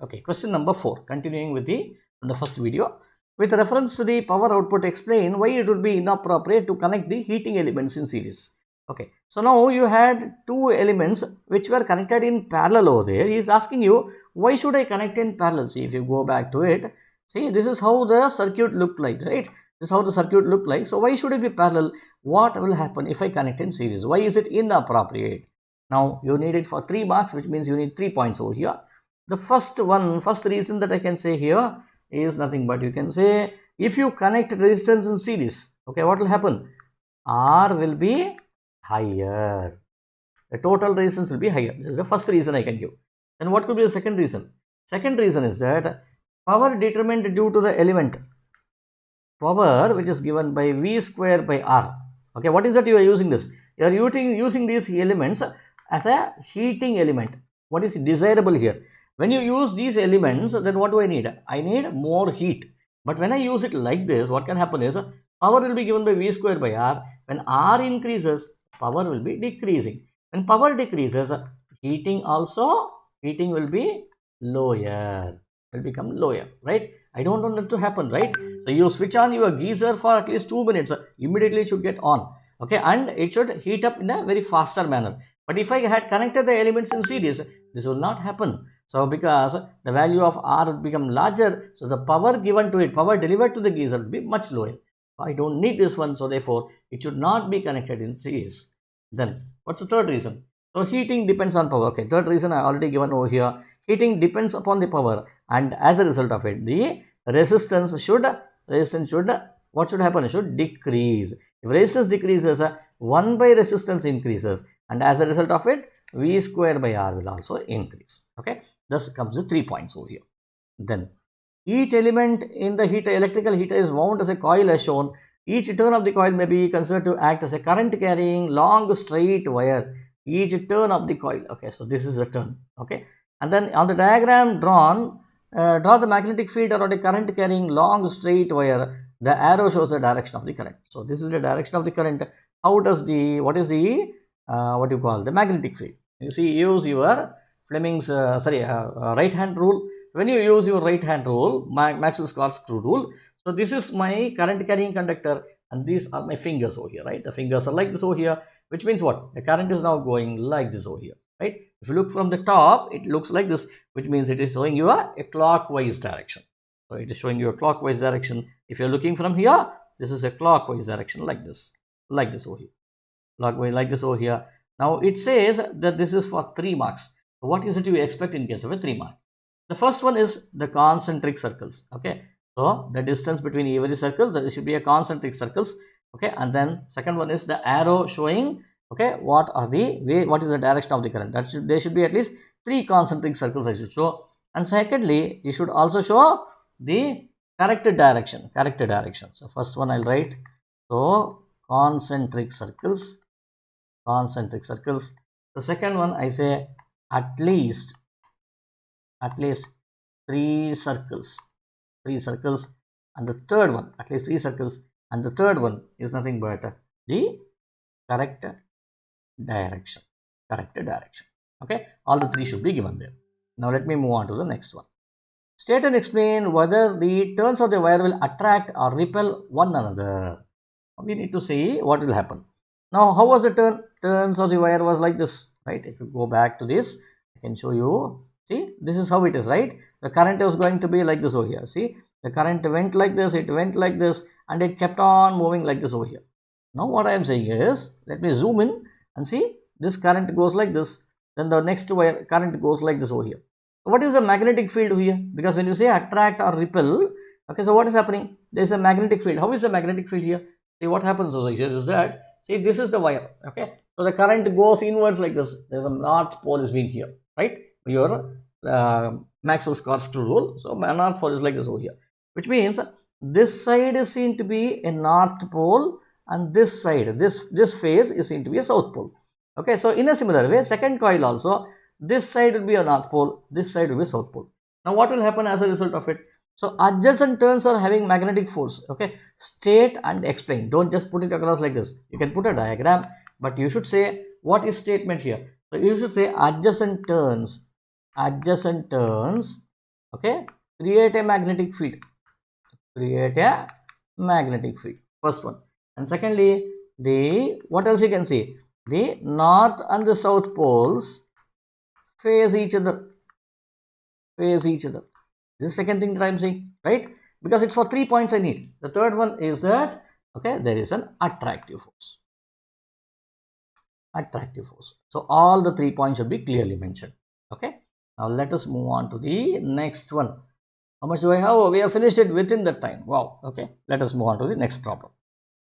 Okay, question number 4, continuing with the first video. With reference to the power output, explain why it would be inappropriate to connect the heating elements in series. Okay, so now you had two elements which were connected in parallel over there. He is asking you, why should I connect in parallel? See, if you go back to it, see, this is how the circuit looked like, right? This is how the circuit looked like. So why should it be parallel? What will happen if I connect in series? Why is it inappropriate? Now you need it for 3 marks, which means you need 3 points over here. The first reason that I can say here is nothing but, you can say, if you connect resistance in series, okay, what will happen? R will be higher. The total resistance will be higher. This is the first reason I can give. Then what could be the second reason? Second reason is that power determined due to the element, power which is given by V square by R. Okay, what is that you are using this? You are using these elements as a heating element. What is desirable here? When you use these elements, then what do I need? I need more heat. But when I use it like this, what can happen is power will be given by V square by R. When R increases, power will be decreasing. When power decreases, heating will be lower, will become lower, right? I don't want that to happen, right? So you switch on your geyser for at least 2 minutes, immediately it should get on, okay, and it should heat up in a very faster manner. But if I had connected the elements in series, this will not happen. So because the value of R would become larger, so the power given to it, power delivered to the geyser will be much lower. I don't need this one, so therefore it should not be connected in series. Then what's the third reason? So heating depends on power. Okay, third reason I already given over here. Heating depends upon the power, and as a result of it, the resistance should what should happen? It should decrease. If resistance decreases, 1 by resistance increases, and as a result of it, V square by R will also increase. Okay, thus comes the 3 points over here. Then each element in the electrical heater is wound as a coil as shown. Each turn of the coil may be considered to act as a current carrying long straight wire. Each turn of the coil. Okay, so this is a turn. Okay, and then on the diagram drawn, draw the magnetic field around a current carrying long straight wire. The arrow shows the direction of the current. So this is the direction of the current. How does what is the what you call the magnetic field? You see, use your Fleming's right hand rule. So when you use your right hand rule, Maxwell's corkscrew rule, so this is my current carrying conductor, and these are my fingers over here, right? The fingers are like this over here, which means what? The current is now going like this over here, right? If you look from the top, it looks like this, which means it is showing you a clockwise direction. So it is showing you a clockwise direction. If you're looking from here, this is a clockwise direction, like this over here, clockwise like this over here. Now it says that this is for 3 marks. What is it you expect in case of a 3 mark? The first one is the concentric circles. Okay, so the distance between every circle, there should be a concentric circles. Okay, and then second one is the arrow showing, okay, what is the direction of the current. There should be at least 3 concentric circles I should show. And secondly, you should also show the correct direction. So first one I'll write, so concentric circles. The second one I say at least 3 circles, and the third one at least 3 circles, and the third one is nothing but the correct direction. Okay, all the 3 should be given there. Now let me move on to the next one. State and explain whether the turns of the wire will attract or repel one another. We need to see what will happen. Now how was the turns of the wire was like this, right? If you go back to this, I can show you. See, this is how it is, right? The current is going to be like this over here. See, the current went like this, it went like this, and it kept on moving like this over here. Now what I am saying is, let me zoom in and see, this current goes like this, then the next wire current goes like this over here. What is the magnetic field here? Because when you say attract or repel, okay, so what is happening? There is a magnetic field. How is the magnetic field here? See, what happens over here is that, see, this is the wire, okay, so the current goes inwards like this. There's a north pole is being here, right? Your Maxwell's corkscrew rule. So north pole is like this over here, which means this side is seen to be a north pole, and this side, this phase is seen to be a south pole. Okay, so in a similar way, second coil also, this side will be a north pole, this side will be south pole. Now what will happen as a result of it? So adjacent turns are having magnetic force. Okay, state and explain. Don't just put it across like this. You can put a diagram, but you should say what is statement here. So you should say adjacent turns Okay, create a magnetic field. Create a magnetic field. First one. And secondly, the what else you can see? The north and the south poles face each other. Face each other. This is the second thing that I am saying, right? Because it's for 3 points I need. The third one is that, okay, there is an attractive force. Attractive force. So all the 3 points should be clearly mentioned. Okay. Now let us move on to the next one. How much do I have? We have finished it within that time. Wow. Okay. Let us move on to the next problem.